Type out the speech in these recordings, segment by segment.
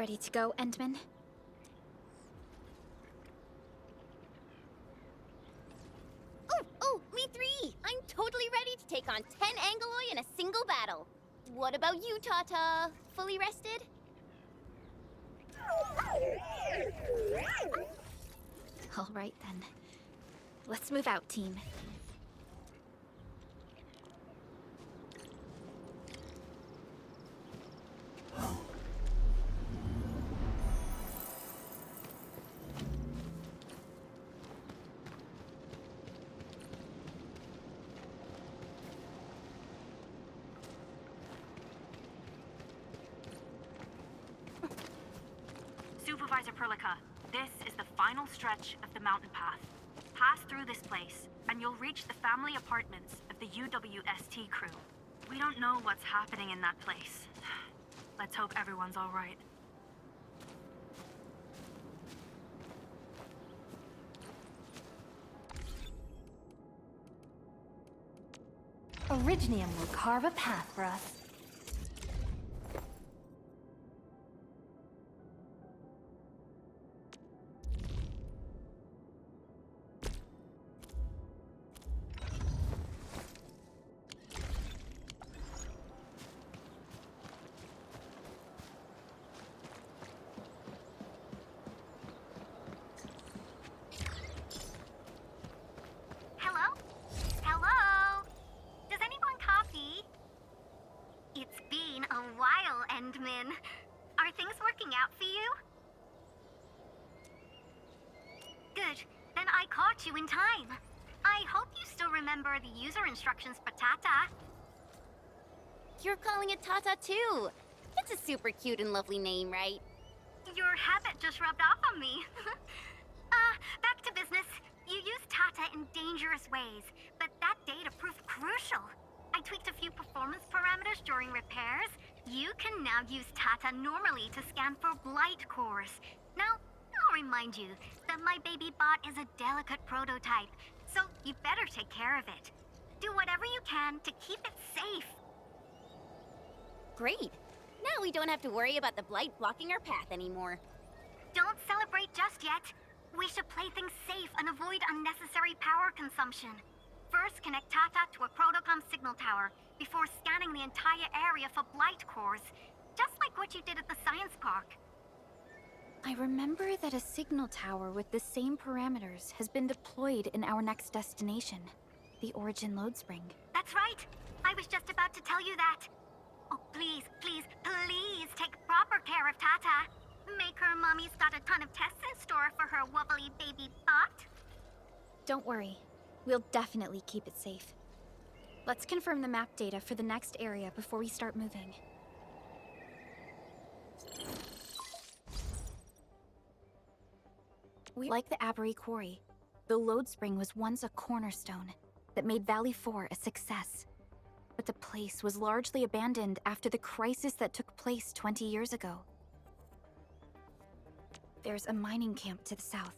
Ready to go, Endman? Oh, me three! I'm totally ready to take on 10 Angoloi in a single battle. What about you, Tata? Fully rested? All right, then. Let's move out, team. Supervisor Perlica, this is the final stretch of the mountain path. Pass through this place, and you'll reach the family apartments of the UWST crew. We don't know what's happening in that place. Let's hope everyone's all right. Originium will carve a path for us. Hello? Hello? Does anyone copy? It's been a while, Endman. Are things working out for you? Good. Then I caught you in time. I hope you still remember the user instructions for Tata. You're calling it Tata too. It's a super cute and lovely name, right? Your habit just rubbed off on me. Back to business. You used Tata in dangerous ways, but that data proved crucial. I tweaked a few performance parameters during repairs. You can now use Tata normally to scan for blight cores. Now, I'll remind you that my baby bot is a delicate prototype, so you better take care of it. Do whatever you can to keep it safe. Great. Now we don't have to worry about the blight blocking our path anymore. Don't celebrate just yet. We should play things safe and avoid unnecessary power consumption. First, connect Tata to a Protocom signal tower before scanning the entire area for blight cores, just like what you did at the science park. I remember that a signal tower with the same parameters has been deployed in our next destination, the Origin Load Spring. That's right. I was just about to tell you that. Oh, please, please, please take proper care of Tata. Make her mommy's got a ton of tests in store for her wobbly baby bot. Don't worry. We'll definitely keep it safe. Let's confirm the map data for the next area before we start moving. Like the Abery Quarry, the Load Spring was once a cornerstone that made Valley 4 a success. But the place was largely abandoned after the crisis that took place 20 years ago. There's a mining camp to the south.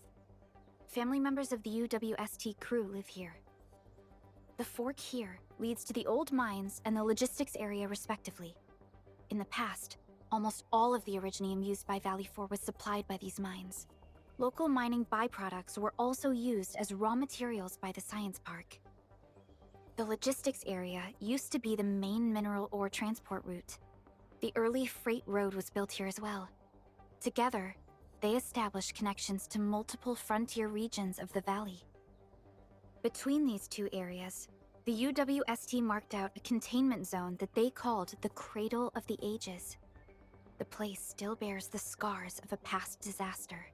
Family members of the UWST crew live here. The fork here leads to the old mines and the logistics area respectively. In the past, almost all of the Originium used by Valley 4 was supplied by these mines. Local mining byproducts were also used as raw materials by the science park. The logistics area used to be the main mineral ore transport route. The early freight road was built here as well. Together, they established connections to multiple frontier regions of the valley. Between these two areas, the UWST marked out a containment zone that they called the Cradle of the Ages. The place still bears the scars of a past disaster.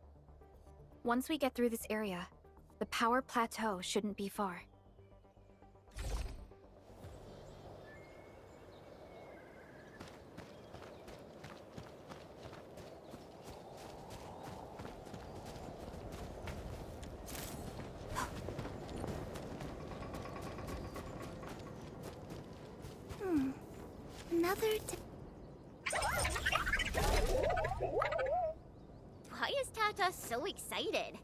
Once we get through this area, the power plateau shouldn't be far. Why is Tata so excited?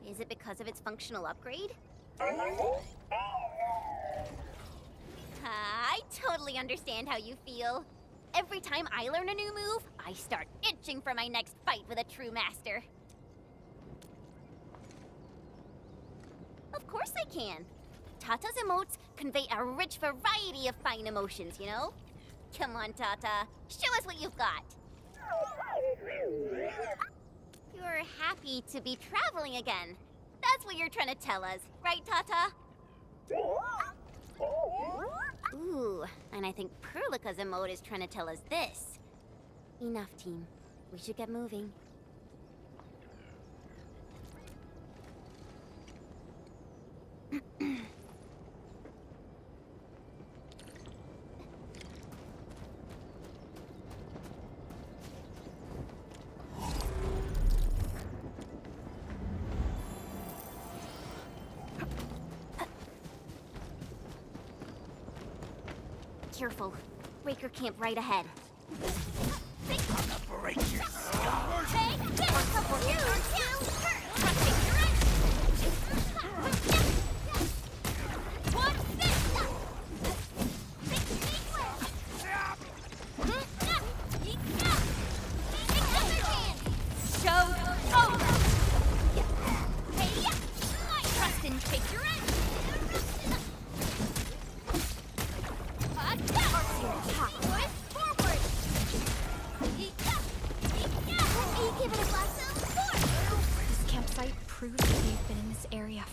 Is it because of its functional upgrade? I totally understand how you feel. Every time I learn a new move, I start itching for my next fight with a true master. Of course I can. Tata's emotes convey a rich variety of fine emotions, you know? Come on, Tata. Show us what you've got. You're happy to be traveling again. That's what you're trying to tell us, right, Tata? Ooh, and I think Perlica's emote is trying to tell us this. Enough, team. We should get moving. Careful. Breaker camp right ahead. Break your skull.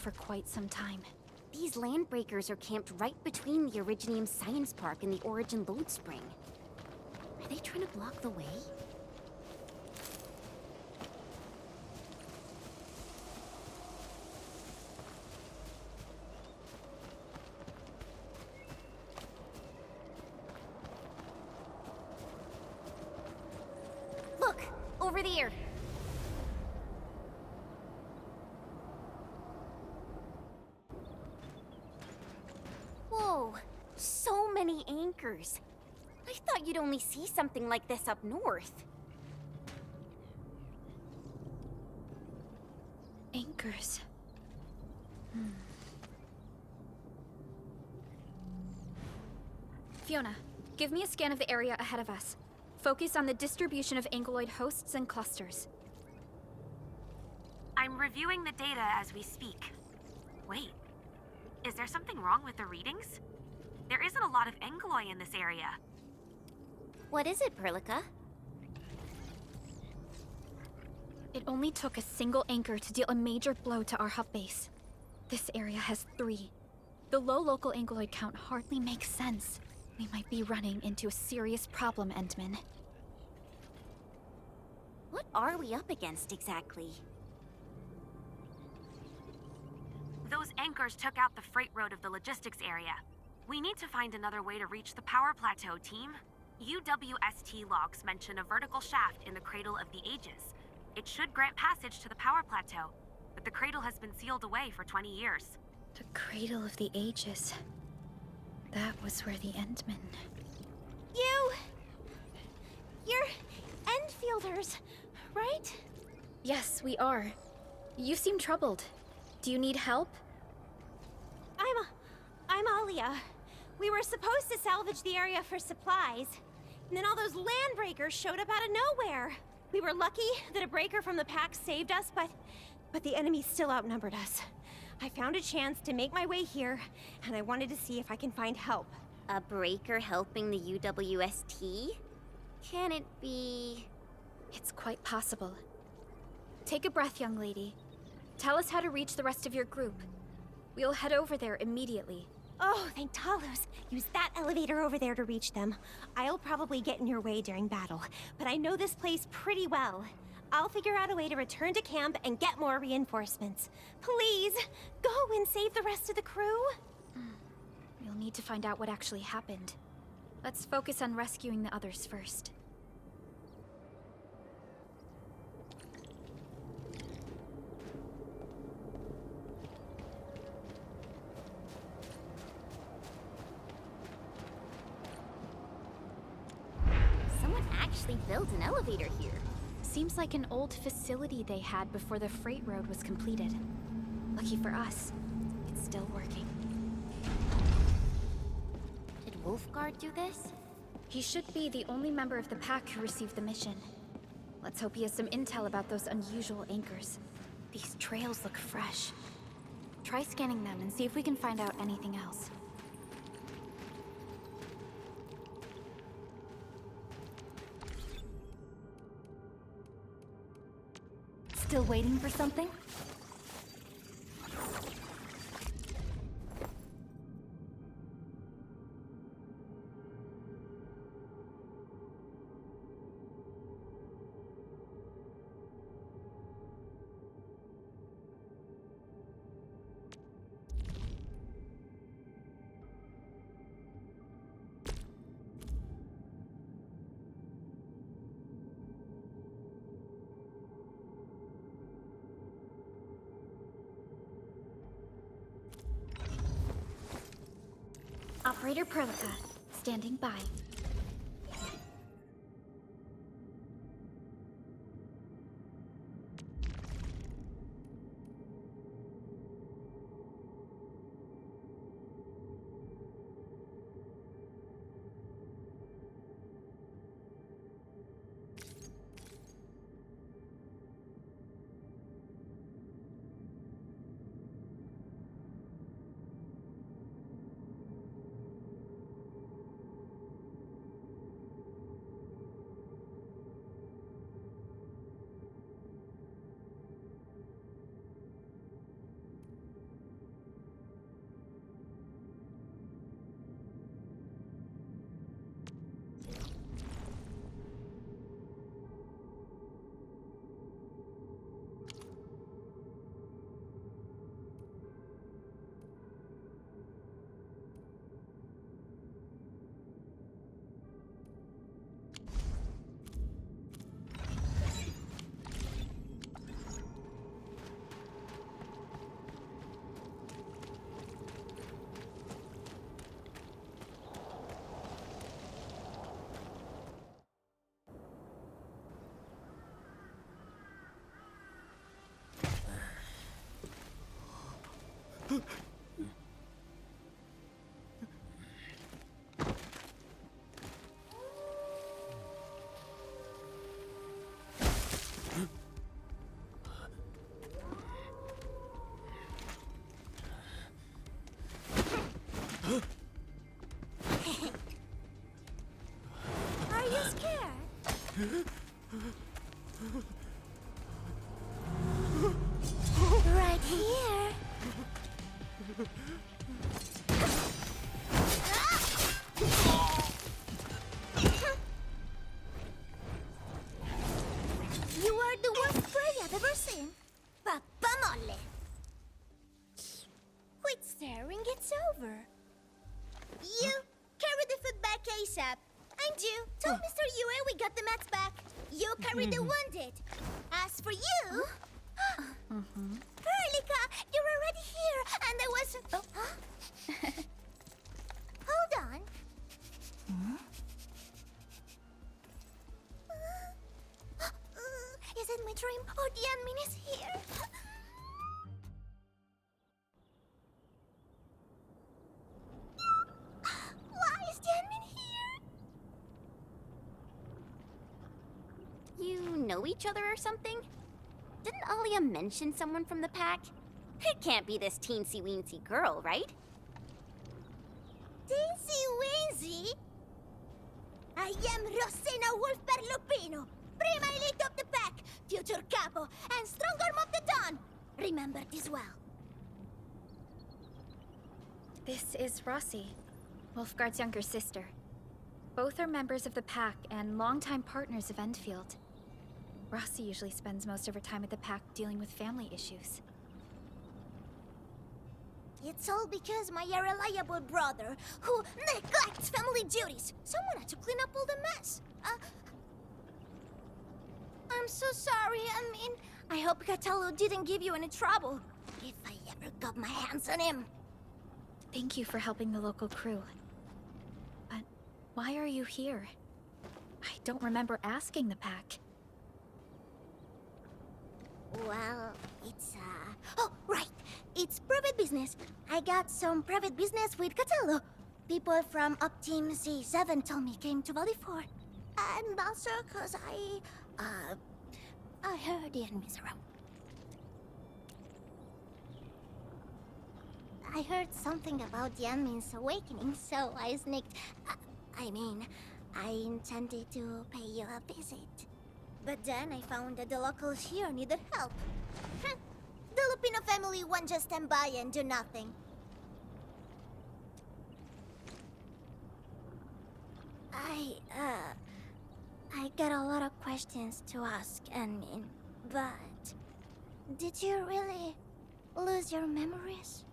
For quite some time. These landbreakers are camped right between the Originium Science Park and the Origin Load Spring. Are they trying to block the way? Look! Over there! Whoa, so many anchors. I thought you'd only see something like this up north. Anchors. Fiona, give me a scan of the area ahead of us. Focus on the distribution of ankyloid hosts and clusters. I'm reviewing the data as we speak. Wait, is there something wrong with the readings? There isn't a lot of ankyloid in this area. What is it, Perlica? It only took a single anchor to deal a major blow to our hub base. This area has 3. The low local ankyloid count hardly makes sense. We might be running into a serious problem, Endman. What are we up against exactly? Those anchors took out the freight road of the logistics area. We need to find another way to reach the power plateau, team. UWST logs mention a vertical shaft in the Cradle of the Ages. It should grant passage to the power plateau, but the cradle has been sealed away for 20 years. The Cradle of the Ages. That was where the Endmen... You're Endfielders, right? Yes, we are. You seem troubled. Do you need help? I'm Alia. We were supposed to salvage the area for supplies, and then all those landbreakers showed up out of nowhere. We were lucky that a breaker from the pack saved us, but the enemy still outnumbered us. I found a chance to make my way here, and I wanted to see if I can find help. A breaker helping the UWST? Can it be... It's quite possible. Take a breath, young lady. Tell us how to reach the rest of your group. We'll head over there immediately. Oh, thank Talos. Use that elevator over there to reach them. I'll probably get in your way during battle, but I know this place pretty well. I'll figure out a way to return to camp and get more reinforcements. Please, go and save the rest of the crew. We'll need to find out what actually happened. Let's focus on rescuing the others first. Someone actually built an elevator here. Seems like an old facility they had before the freight road was completed. Lucky for us, it's still working. Did Wolfguard do this? He should be the only member of the pack who received the mission. Let's hope he has some intel about those unusual anchors. These trails look fresh. Try scanning them and see if we can find out anything else. Still waiting for something? Operator Perlica, standing by. Are you scared? Right here. You are the worst prey I've ever seen. Papa Molle. Quit staring, it's over. You carry the food back ASAP. And you told Mr. Yue we got the mats back. You carry the wounded. As for you... Perlica, you're already here, and I was... Hold on. Is it my dream, or the admin is here? Why is the admin here? You know each other or something? Didn't Alia mention someone from the pack? It can't be this teensy-weensy girl, right? Teensy-weensy? I am Rosina Wolfberg-Lupino, prima elite of the pack, future capo, and strong arm of the dawn. Remember this well. This is Rossi, Wolfgard's younger sister. Both are members of the pack and longtime partners of Endfield. Rossi usually spends most of her time at the pack dealing with family issues. It's all because my irreliable brother, who neglects family duties. Someone had to clean up all the mess. I'm so sorry, I hope Cataldo didn't give you any trouble. If I ever got my hands on him. Thank you for helping the local crew. But why are you here? I don't remember asking the pack. Well, it's, Oh, right. It's private business. I got some private business with Cataldo. People from Up Team C7 told me came to Valley 4. And also cause I heard the enemies around. I heard something about the enemy's awakening, so I sneaked. I intended to pay you a visit. But then I found that the locals here needed help. The Lupino family won't just stand by and do nothing. I got a lot of questions to ask, but did you really lose your memories?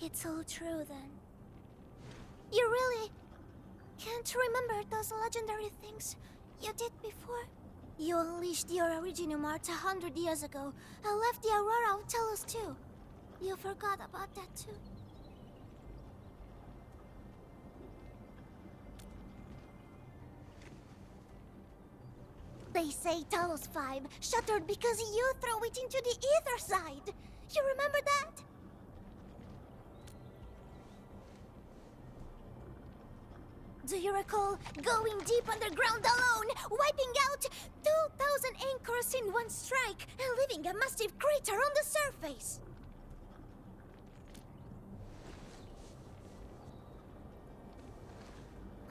It's all true then. You really can't remember those legendary things you did before? You unleashed your Originium Art 100 years ago and left the Aurora of Telos too. You forgot about that too. They say Talos 5 shattered because you threw it into the ether side. You remember that? Do you recall going deep underground alone, wiping out 2,000 anchors in one strike, and leaving a massive crater on the surface?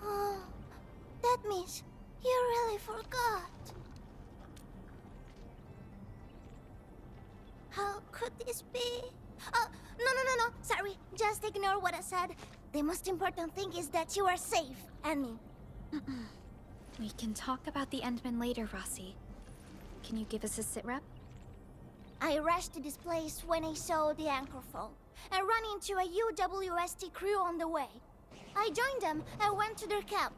Oh, that means you really forgot. How could this be? Oh, no. Sorry, just ignore what I said. The most important thing is that you are safe, Annie. We can talk about the Endmen later, Rossi. Can you give us a sitrep? I rushed to this place when I saw the anchor fall, and ran into a UWST crew on the way. I joined them and went to their camp.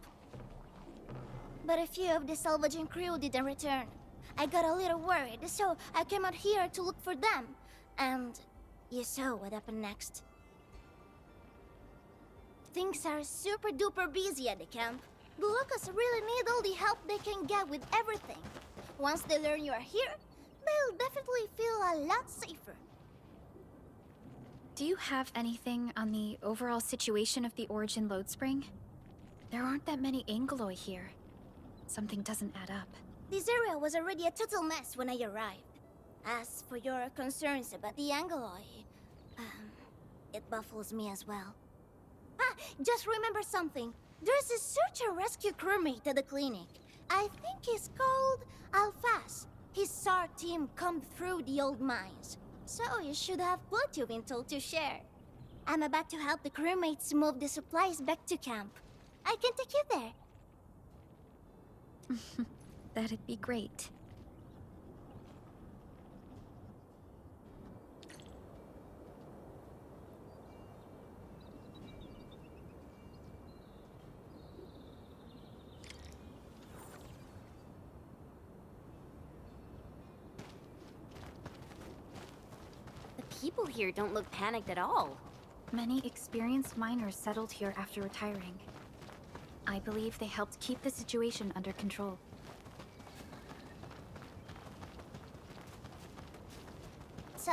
But a few of the salvaging crew didn't return. I got a little worried, so I came out here to look for them. And you saw what happened next. Things are super duper busy at the camp. The locals really need all the help they can get with everything. Once they learn you are here, they'll definitely feel a lot safer. Do you have anything on the overall situation of the Origin load spring? There aren't that many Angeloi here. Something doesn't add up. This area was already a total mess when I arrived. As for your concerns about the Angeloi, it baffles me as well. Just remember something. There's a search and rescue crewmate at the clinic. I think he's called Alphas. His SAR team combed through the old mines. So you should have plenty of intel to share. I'm about to help the crewmates move the supplies back to camp. I can take you there. That'd be great. People here don't look panicked at all. Many experienced miners settled here after retiring. I believe they helped keep the situation under control. So,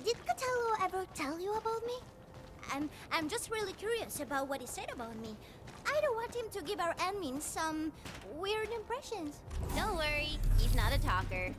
did Catello ever tell you about me? I'm just really curious about what he said about me. I don't want him to give our admin some weird impressions. Don't worry, he's not a talker.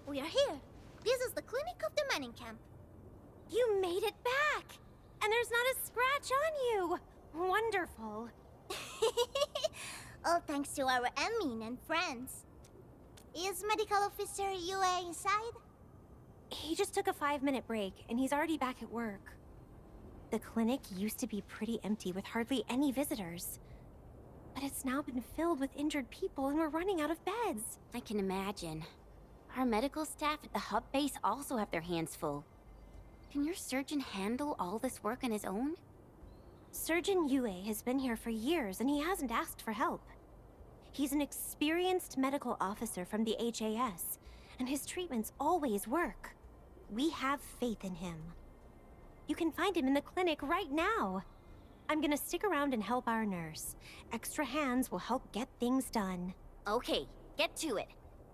We are here. This is the clinic of the mining camp. You made it back! And there's not a scratch on you! Wonderful. All thanks to our admin and friends. Is Medical Officer UA inside? He just took a 5-minute break, and he's already back at work. The clinic used to be pretty empty with hardly any visitors. But it's now been filled with injured people and we're running out of beds. I can imagine. Our medical staff at the hub base also have their hands full. Can your surgeon handle all this work on his own? Surgeon Yue has been here for years and he hasn't asked for help. He's an experienced medical officer from the HAS, and his treatments always work. We have faith in him. You can find him in the clinic right now. I'm gonna stick around and help our nurse. Extra hands will help get things done. Okay, get to it.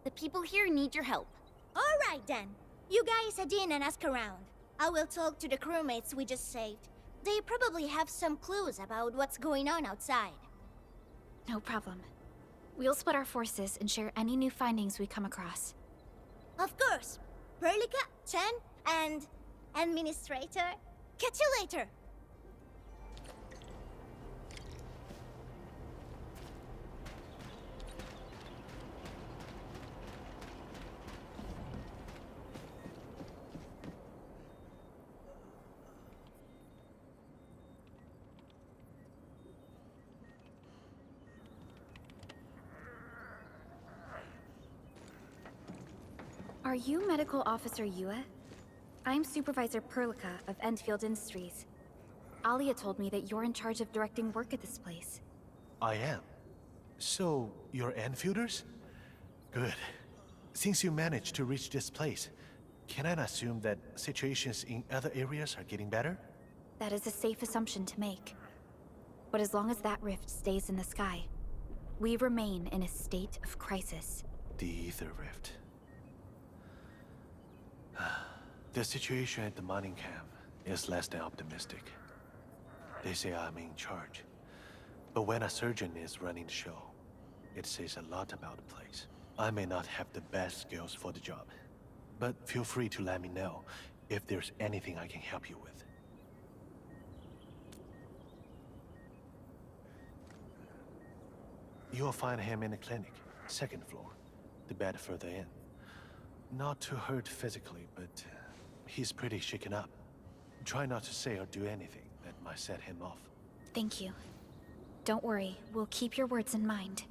The people here need your help. All right then. You guys head in and ask around. I will talk to the crewmates we just saved. They probably have some clues about what's going on outside. No problem. We'll split our forces and share any new findings we come across. Of course. Perlica, Chen, and Administrator. Catch you later. Are you Medical Officer Yue? I'm Supervisor Perlica of Endfield Industries. Alia told me that you're in charge of directing work at this place. I am. So, you're Enfielders? Good. Since you managed to reach this place, can I assume that situations in other areas are getting better? That is a safe assumption to make. But as long as that rift stays in the sky, we remain in a state of crisis. The Ether Rift. The situation at the mining camp is less than optimistic. They say I'm in charge. But when a surgeon is running the show, it says a lot about the place. I may not have the best skills for the job, but feel free to let me know if there's anything I can help you with. You'll find him in the clinic, second floor, the bed further in. Not too hurt physically, but he's pretty shaken up. Try not to say or do anything that might set him off. Thank you. Don't worry, we'll keep your words in mind.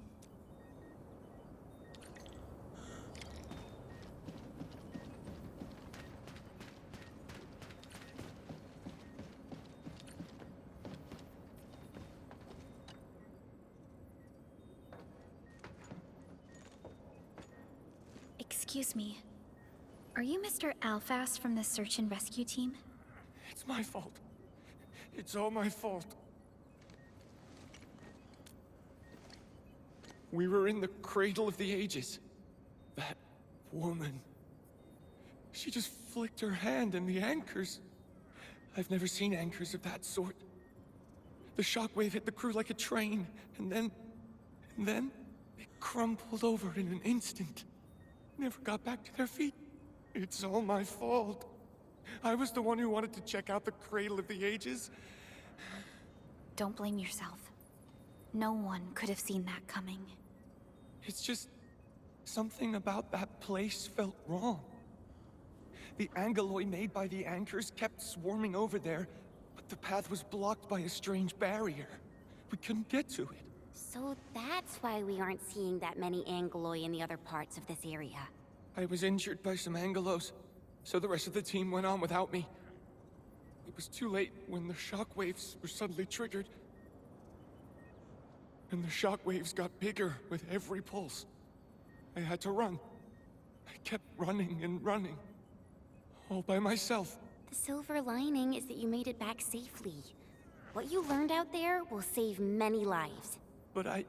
Excuse me. Are you Mr. Alphas from the search and rescue team? It's my fault. It's all my fault. We were in the cradle of the ages. That woman. She just flicked her hand and the anchors. I've never seen anchors of that sort. The shockwave hit the crew like a train, and then they crumpled over in an instant. Never got back to their feet. It's all my fault. I was the one who wanted to check out the cradle of the ages. Don't blame yourself. No one could have seen that coming. It's just something about that place felt wrong. The angeloi made by the anchors kept swarming over there, but the path was blocked by a strange barrier. We couldn't get to it. So that's why we aren't seeing that many angeloi in the other parts of this area. I was injured by some angelos, so the rest of the team went on without me. It was too late when the shockwaves were suddenly triggered. And the shockwaves got bigger with every pulse. I had to run. I kept running and running. All by myself. The silver lining is that you made it back safely. What you learned out there will save many lives. But I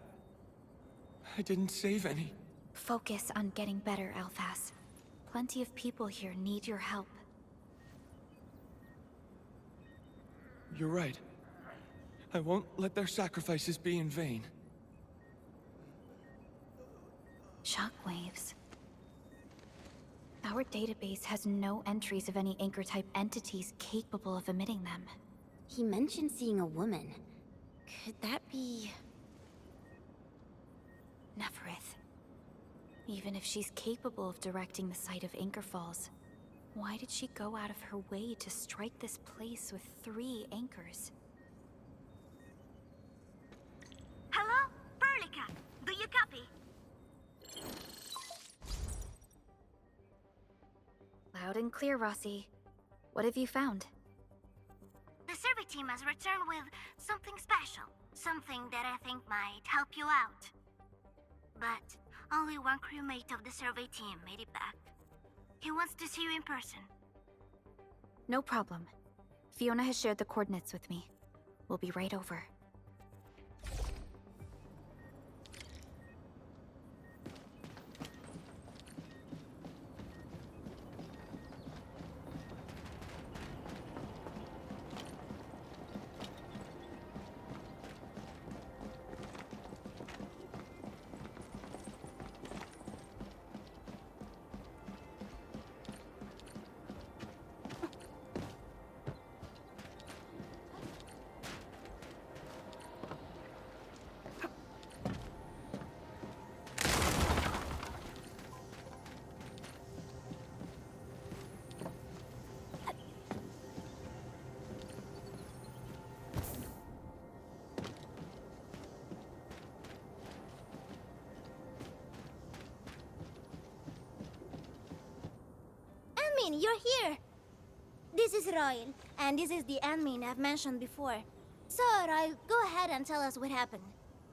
didn't save any. Focus on getting better, Alphas. Plenty of people here need your help. You're right. I won't let their sacrifices be in vain. Shockwaves. Our database has no entries of any Anchor-type entities capable of emitting them. He mentioned seeing a woman. Could that be... Neferith. Even if she's capable of directing the site of Anchor Falls, why did she go out of her way to strike this place with 3 anchors? Hello? Loud and clear, Rossi. What have you found? The survey team has returned with something special. Something that I think might help you out. But only one crewmate of the survey team made it back. He wants to see you in person. No problem. Fiona has shared the coordinates with me. We'll be right over. Admin, you're here! This is Royal, and this is the admin I've mentioned before. So, Royal, go ahead and tell us what happened.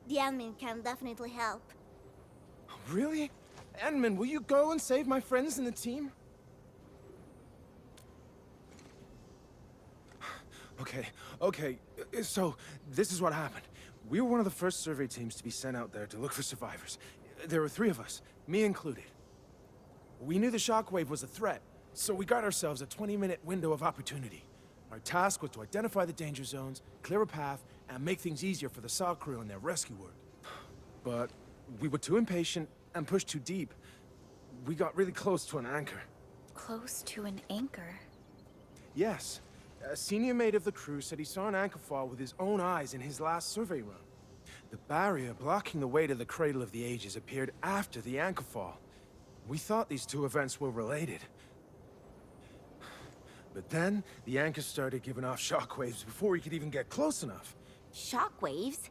The admin can definitely help. Really? Admin, will you go and save my friends in the team? Okay. So, this is what happened. We were one of the first survey teams to be sent out there to look for survivors. There were 3 of us, me included. We knew the shockwave was a threat, so we got ourselves a 20-minute window of opportunity. Our task was to identify the danger zones, clear a path, and make things easier for the SAW crew and their rescue work. But we were too impatient and pushed too deep. We got really close to an anchor. Close to an anchor? Yes. A senior mate of the crew said he saw an anchor fall with his own eyes in his last survey run. The barrier blocking the way to the Cradle of the Ages appeared after the anchor fall. We thought these 2 events were related. But then, the anchor started giving off shockwaves before we could even get close enough. Shockwaves?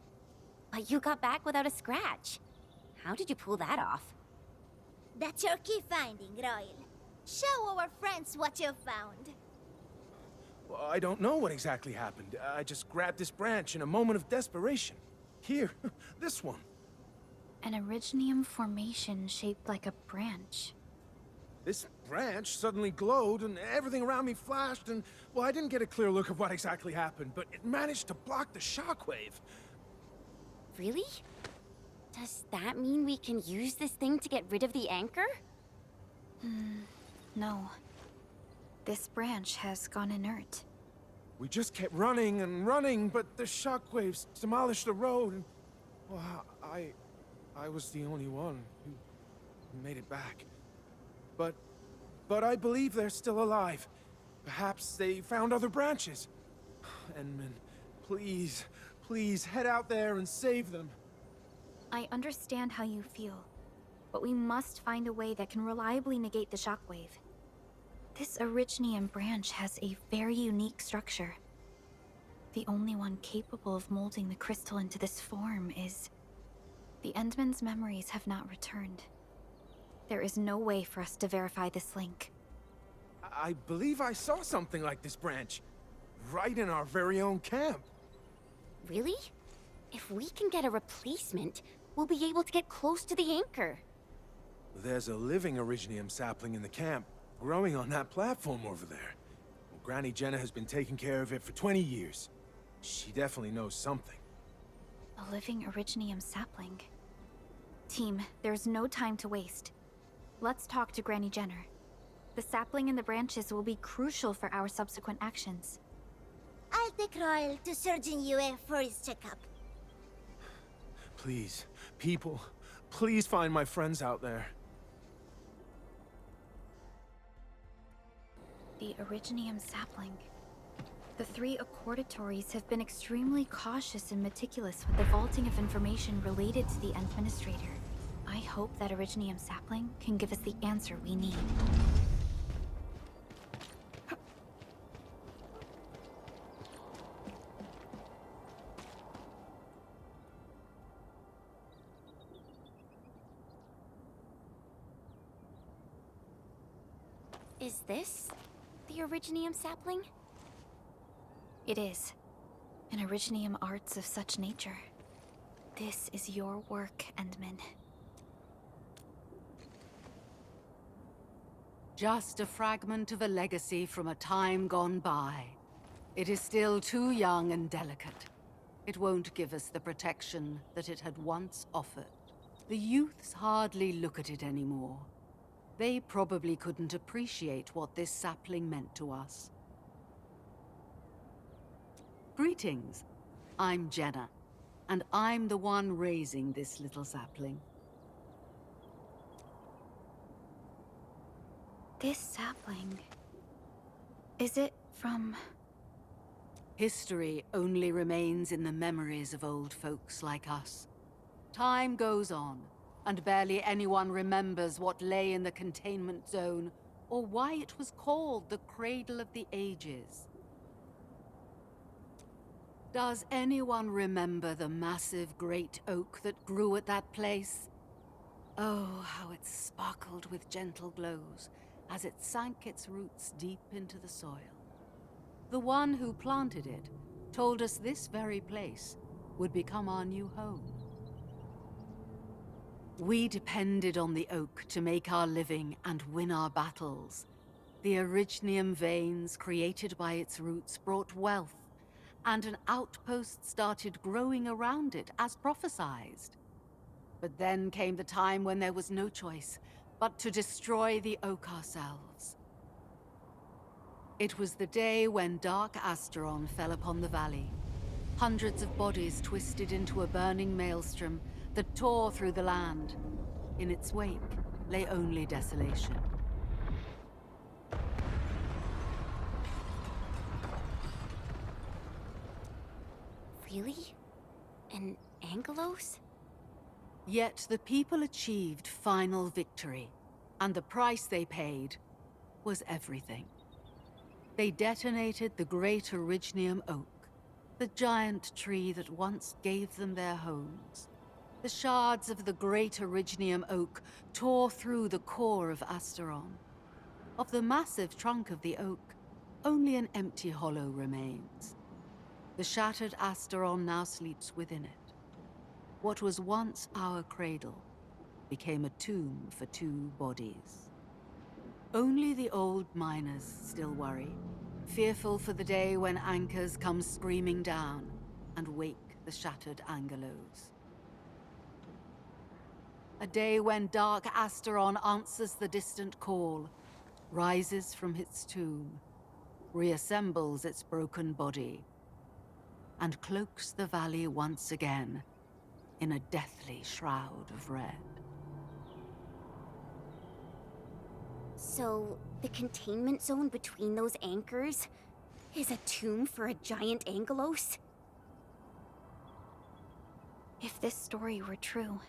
But you got back without a scratch. How did you pull that off? That's your key finding, Royal. Show our friends what you've found. Well, I don't know what exactly happened. I just grabbed this branch in a moment of desperation. Here, this one. An Originium formation shaped like a branch. This branch suddenly glowed and everything around me flashed and, well, I didn't get a clear look of what exactly happened, but it managed to block the shockwave. Really? Does that mean we can use this thing to get rid of the anchor? No. This branch has gone inert. We just kept running and running, but the shockwaves demolished the road and, well, I was the only one who made it back. But I believe they're still alive. Perhaps they found other branches. Enman, please head out there and save them. I understand how you feel, but we must find a way that can reliably negate the shockwave. This Originium branch has a very unique structure. The only one capable of molding the crystal into this form is... The Endman's memories have not returned. There is no way for us to verify this link. I believe I saw something like this branch. Right in our very own camp. Really? If we can get a replacement, we'll be able to get close to the anchor. There's a living Originium sapling in the camp, growing on that platform over there. Well, Granny Jenna has been taking care of it for 20 years. She definitely knows something. A living Originium sapling. Team, there's no time to waste. Let's talk to Granny Jenner. The sapling and the branches will be crucial for our subsequent actions. I'll take Royal to Surgeon Yue for his checkup. Please, people, please find my friends out there. The Originium sapling. The 3 accordatories have been extremely cautious and meticulous with the vaulting of information related to the Administrator. I hope that Originium sapling can give us the answer we need. Is this the Originium sapling? It is. An Originium arts of such nature. This is your work, Endman. Just a fragment of a legacy from a time gone by. It is still too young and delicate. It won't give us the protection that it had once offered. The youths hardly look at it anymore. They probably couldn't appreciate what this sapling meant to us. Greetings. I'm Jenna, and I'm the one raising this little sapling. This sapling... is it from... History only remains in the memories of old folks like us. Time goes on, and barely anyone remembers what lay in the containment zone, or why it was called the Cradle of the Ages. Does anyone remember the massive great oak that grew at that place? Oh, how it sparkled with gentle glows as it sank its roots deep into the soil. The one who planted it told us this very place would become our new home. We depended on the oak to make our living and win our battles. The Originium veins created by its roots brought wealth, and an outpost started growing around it as prophesized. But then came the time when there was no choice but to destroy the oak ourselves. It was the day when dark Asteron fell upon the valley. Hundreds of bodies twisted into a burning maelstrom that tore through the land. In its wake lay only desolation. Really? An Angelos? Yet the people achieved final victory, and the price they paid was everything. They detonated the great Originium oak, the giant tree that once gave them their homes. The shards of the great Originium oak tore through the core of Asteron. Of the massive trunk of the oak, only an empty hollow remains. The shattered Asteron now sleeps within it. What was once our cradle became a tomb for two bodies. Only the old miners still worry, fearful for the day when anchors come screaming down and wake the shattered Angelos. A day when dark Asteron answers the distant call, rises from its tomb, reassembles its broken body, and cloaks the valley once again in a deathly shroud of red. So, the containment zone between those anchors is a tomb for a giant Angelos? If this story were true,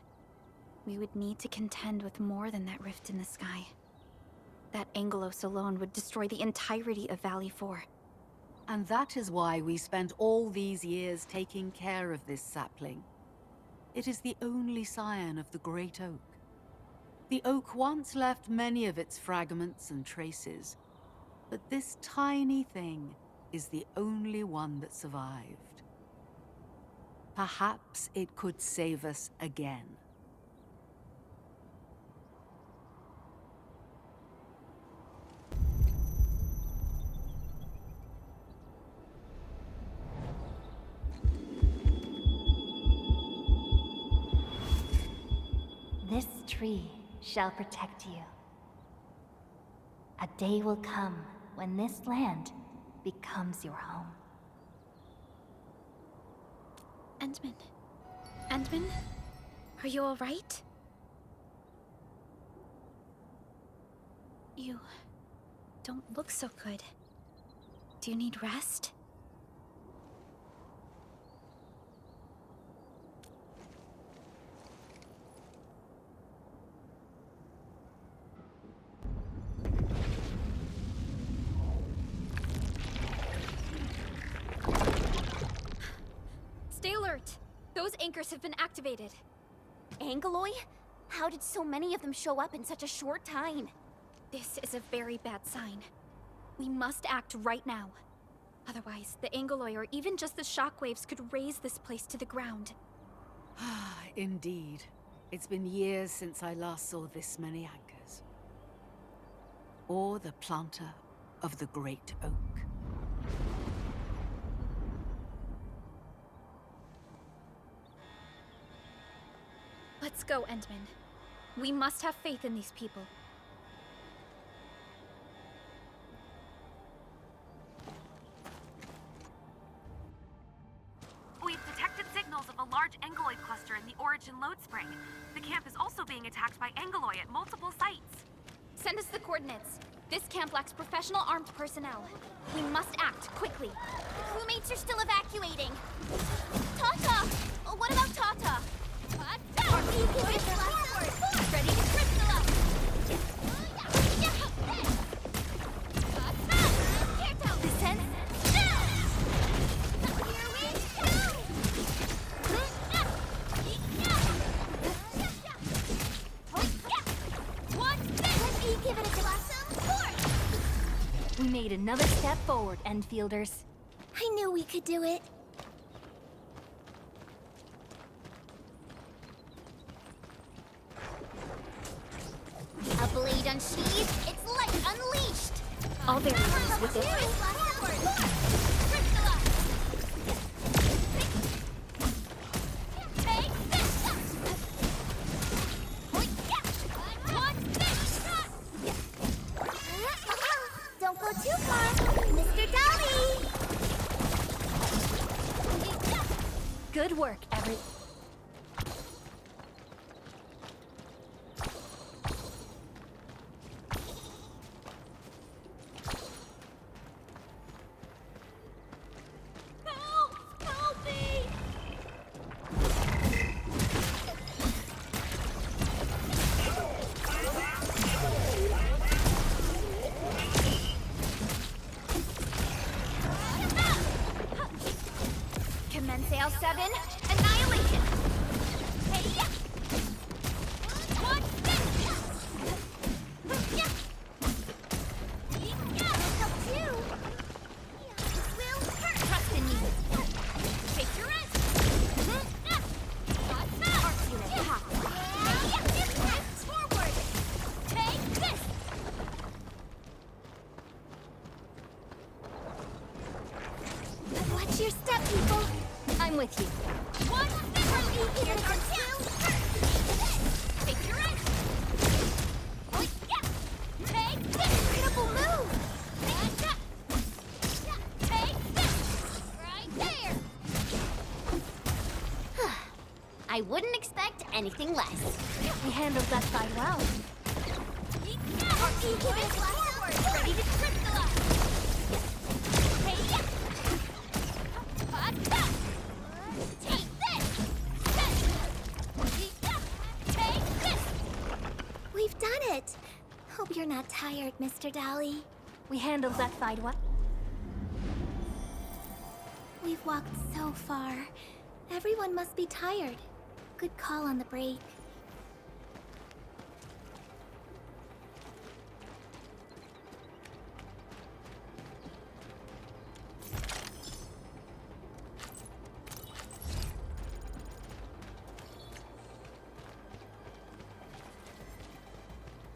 we would need to contend with more than that rift in the sky. That Angelos alone would destroy the entirety of Valley 4. And that is why we spent all these years taking care of this sapling. It is the only scion of the Great Oak. The oak once left many of its fragments and traces, but this tiny thing is the only one that survived. Perhaps it could save us again. This tree shall protect you. A day will come when this land becomes your home. Endman. Endman? Are you alright? You don't look so good. Do you need rest? Stay alert! Those anchors have been activated. Angeloi? How did so many of them show up in such a short time? This is a very bad sign. We must act right now. Otherwise, the Angoloi or even just the shockwaves could raze this place to the ground. Indeed. It's been years since I last saw this many anchors. Or the planter of the Great Oak. Let's go, Endman. We must have faith in these people. We've detected signals of a large Angoloi cluster in the Origin Lode Spring. The camp is also being attacked by Angoloi at multiple sites. Send us the coordinates. This camp lacks professional armed personnel. We must act quickly. Crewmates are still evacuating. Tata! What about Tata? Ready to crystallize! This ends. Here we go! Let me give it a blossom force! We made another step forward, Endfielders. I knew we could do it. A blade unsheathed, its light unleashed! All variables with it. Don't go too far, Mr. Dolly! Good work, every... Commence AL7, annihilation! Trust in me. Take your rest. Forward. Take this. Watch your step, people! I'm with you. One. Here's our two. Take your rest. Take this. Incredible move! Take this. Right there. I wouldn't expect anything less. We handled that fight well. Forward. Ready to crystallize. Take this. Take this. We've done it! Hope you're not tired, Mr. Dolly. We handled that fight well. We've walked so far. Everyone must be tired. Good call on the break.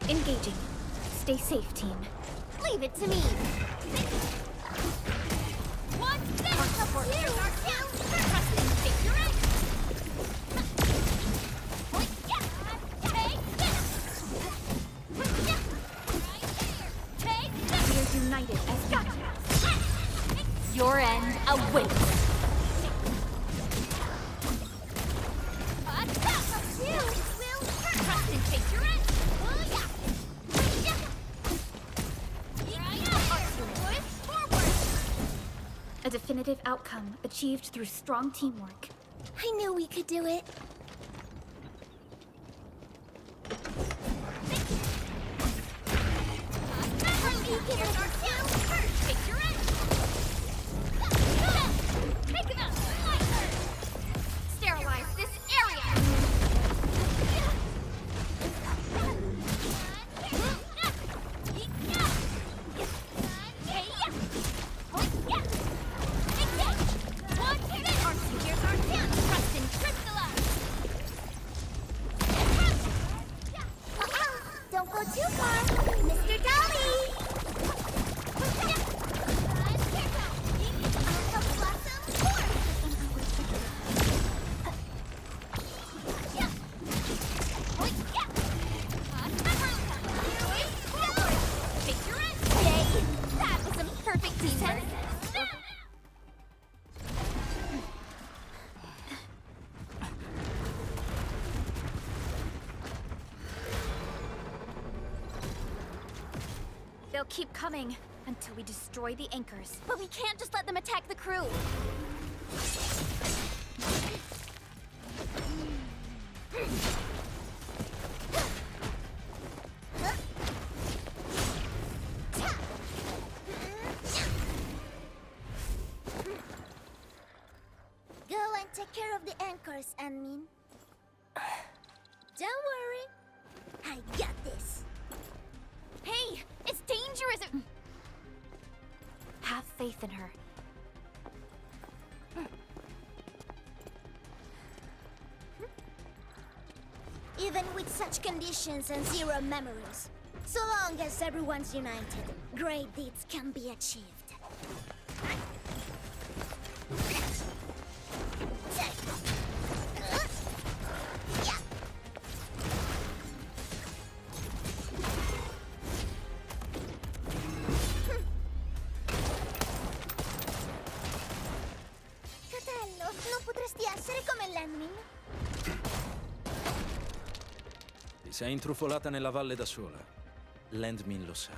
Engaging. Stay safe, team. Leave it to me. One thing. Support. Here's our two. Trust and take your aim. Take this. Take this. We are united as one. Your end awaits. Trust and take your aim. A definitive outcome achieved through strong teamwork. I knew we could do it. Take your aim. Take him out. Sterilize this area. Mr. Dolly! That was some perfect teamwork. They'll keep coming until we destroy the anchors. But we can't just let them attack the crew. Go and take care of the anchors, Anmin. Don't worry. I got this. Hey, it's dangerous. Have faith in her. Even with such conditions and zero memories, so long as everyone's united, great deeds can be achieved. Fratello, non potresti essere come l'Enmin? Ti sei intrufolata nella valle da sola. Landmin lo sa.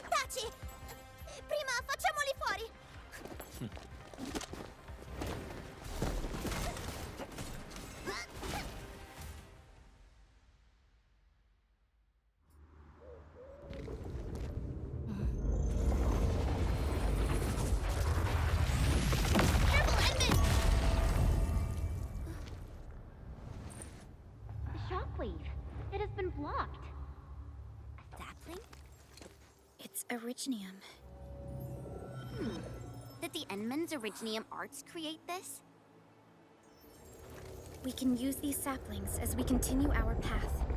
Taci! Prima facciamoli fuori! Shockwave. It has been blocked. A sapling? It's Originium. Did the Enman's Originium arts create this? We can use these saplings as we continue our path.